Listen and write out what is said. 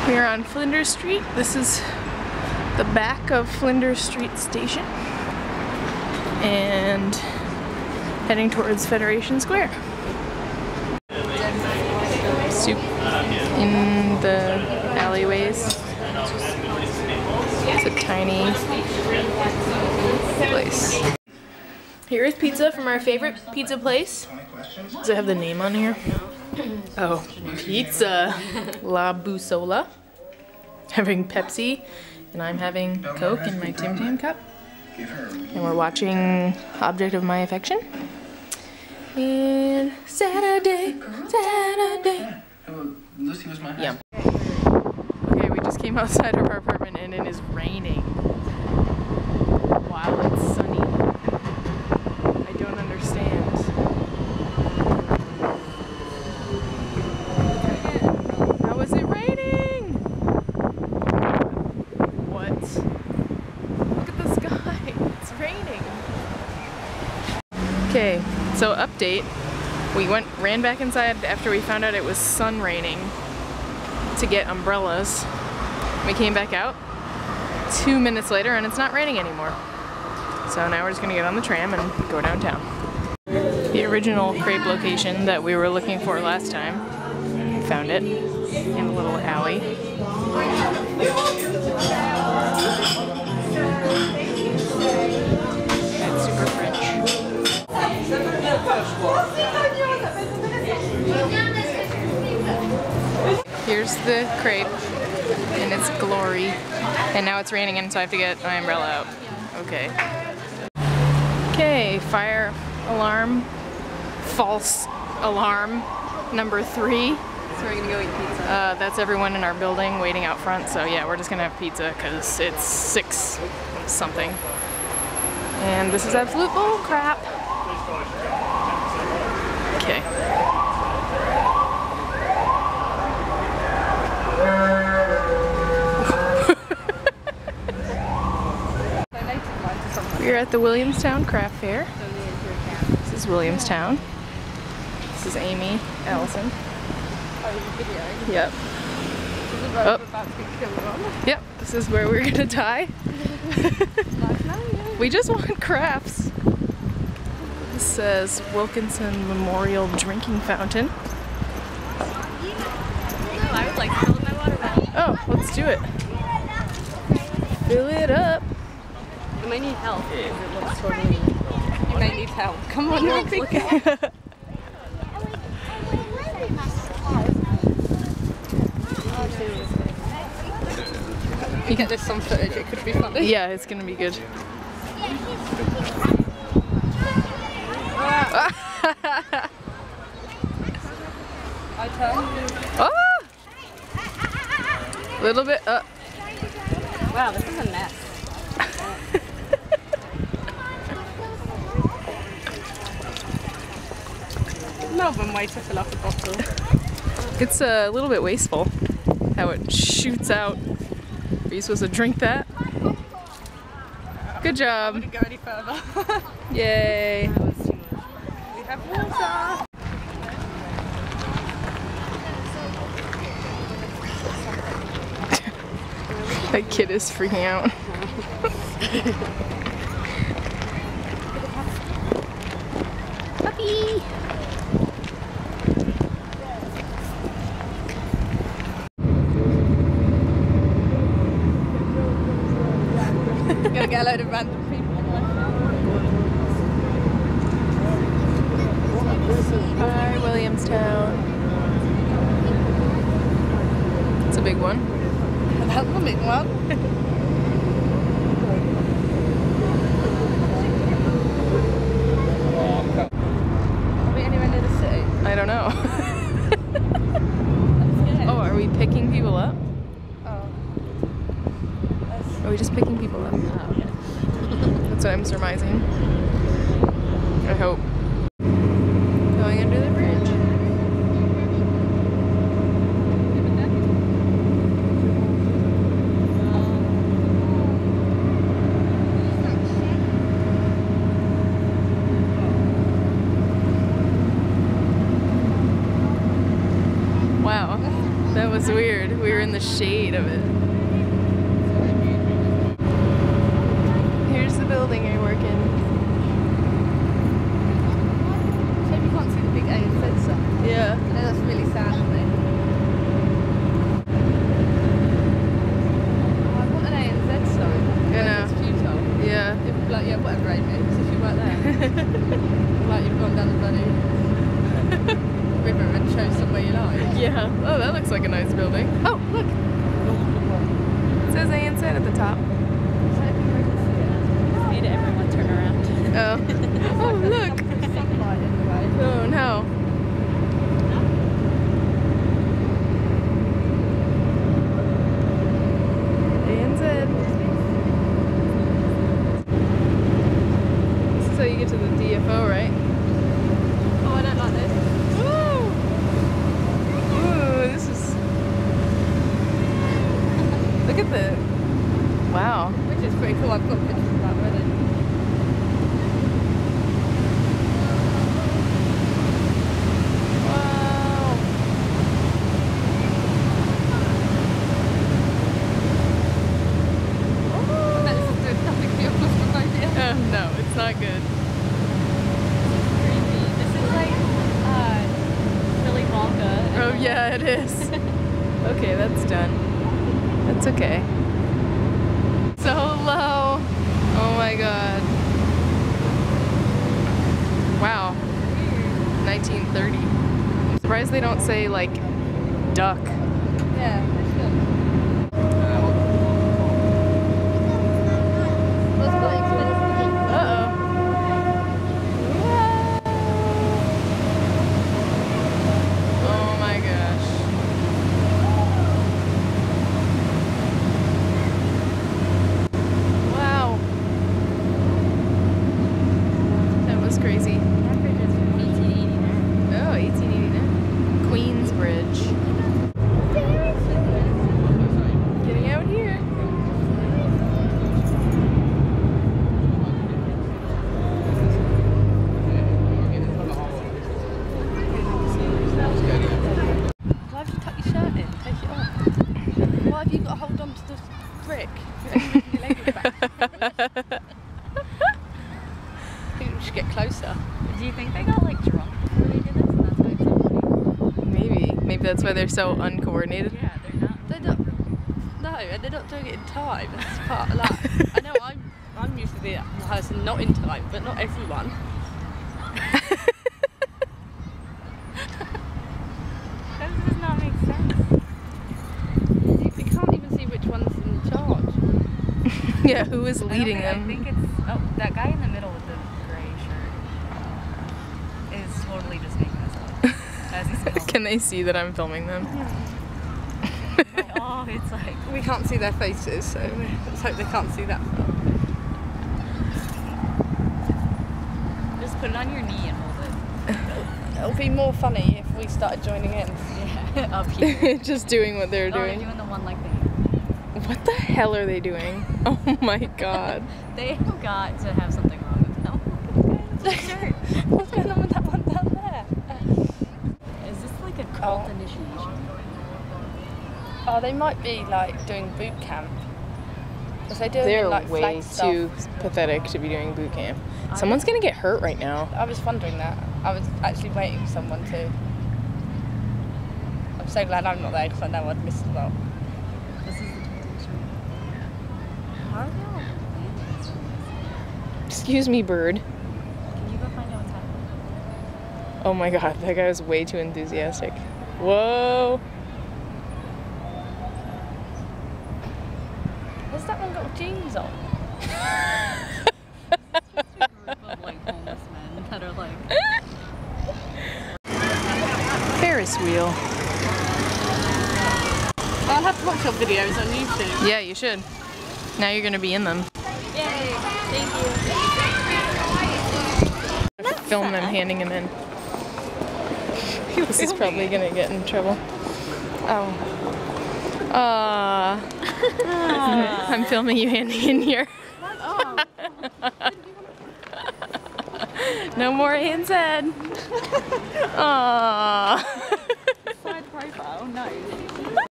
We are on Flinders Street. This is the back of Flinders Street Station. And heading towards Federation Square. Soup in the alleyways. It's a tiny place. Here is pizza from our favorite pizza place. Does it have the name on here? Oh, Pizza La Bussola. Having Pepsi, and I'm having Coke in my Tim Tam cup. And we're watching Object of My Affection. And Saturday. Lucy was my Yeah. Okay, we just came outside of our apartment and it is raining while it's sunny. I don't understand. How is it raining? What? Look at the sky. It's raining. Okay, so update. We ran back inside after we found out it was sun raining to get umbrellas. We came back out 2 minutes later and it's not raining anymore. So now we're just gonna get on the tram and go downtown. The original crepe location that we were looking for last time, we found it in a little alley. It's super French. Here's the crepe in its glory, and now it's raining and so I have to get my umbrella out. Okay. Okay, fire alarm, false alarm number 3. So we're gonna go eat pizza. That's everyone in our building waiting out front, so yeah, we're just gonna have pizza because it's 6 something. And this is absolute bull crap. Okay. We're at the Williamstown Craft Fair. This is Williamstown. This is Amy Allison. Yep. Oh. Yep, this is where we're gonna die. We just want crafts. This says Wilkinson Memorial Drinking Fountain. I would like to fill my water bottle. Oh, let's do it. Fill it up. You might need help because it looks totally... You might need help. Come on, look at If you get this some footage, it could be funny. Yeah, it's gonna be good. I turn. Oh! Little bit up. Wow, this is a mess. Melbourne way to fill up a bottle. It's a little bit wasteful how it shoots out. Are you supposed to drink that? Good I job. wouldn't go any further. Yay. That was too much. We have water. That kid is freaking out. Puppy! Gonna get a load of random people on my Hi, Williamstown. It's a big one. phone. That's a big one. Are we anywhere near the city? I don't know. I'm scared. Oh, are we picking people up? Oh. Are we just picking people up? Oh, okay. That's what I'm surmising. I hope. Going under the bridge. Wow, that was weird. weird. We were in the shade of it. Here's the building I work in. So you can't see the big ANZ sign. Yeah. I know that's really sad, isn't it? Oh, I want an ANZ sign. I know. It's futile. Yeah. It'd be like, yeah, whatever it is, if you weren't there. Like you've gone down the bloody river and chose somewhere you like. Yeah. Oh, that looks like a nice building. Oh, look. It says ANZ at the top. Need everyone turn around. Oh. Oh, look. Sunlight in the way. Oh, no. ANZ. This is how you get to the DFO, right? Oh, I don't like this. Ooh, this is... Look at the... Wow. Which is pretty cool. I've got pictures of that already. Wow. I bet this is doing nothing for your claustrophobia. No, it's not good. This is like Willy Wonka. Oh yeah, it is. Okay, that's done. That's okay. So low. Oh my god. Wow. 1930. I'm surprised they don't say like duck. Yeah, they should. That's quite expensive. Uh-oh. Oh my gosh. Wow. That was crazy. That bridge is from 1889. Oh, 1889. Queensbridge. Getting out here. Why have you tucked your shirt in? Take it off. Why have you got to hold on to the brick? Your leg is back. I think we should get closer. Do you think they got like drunk before they did this? And that's why it's so funny? Maybe they're so uncoordinated. Yeah, they're not. They're not. No, and they're not doing it in time. That's part of that. I know I'm used to the person not in time, but not everyone. That does not make sense. You can't even see which one's in charge. Yeah, who is leading I them? think it's that guy in the middle with the gray shirt is totally just making this up. As he's filming. Can they see that I'm filming them? Oh, it's like We can't see their faces, so let's hope they can't see that far. just put it on your knee and hold it. It'll be more funny if we started joining in. Yeah, up here. Just doing what they're Oh, they're doing. doing the one like thing. What the hell are they doing? Oh my god. They have got to have something wrong with them. Look at his shirt. What's going on with that one down there? Is this like a cult initiation? Oh, they might be like doing boot camp. Because they do it They're in like way Flagstaff. too pathetic to be doing boot camp. Someone's gonna get hurt right now. I was wondering that. I was actually waiting for someone to. I'm so glad I'm not there because I know I'd miss a lot. This is the temptation. How are they all landing so fast? Excuse me, bird. Can you go find out what's happening? Oh my god, that guy was way too enthusiastic. Whoa. Has that one got jeans on? Just a group of like homeless men that are like. Ferris wheel. I'll have to watch your videos on YouTube. Yeah, you should. Now you're gonna be in them. Yay! Thank you. Film them handing him in. This is probably gonna get in trouble. Oh. I'm filming you handing in here. No more ANZ. Aww. Side profile, nice.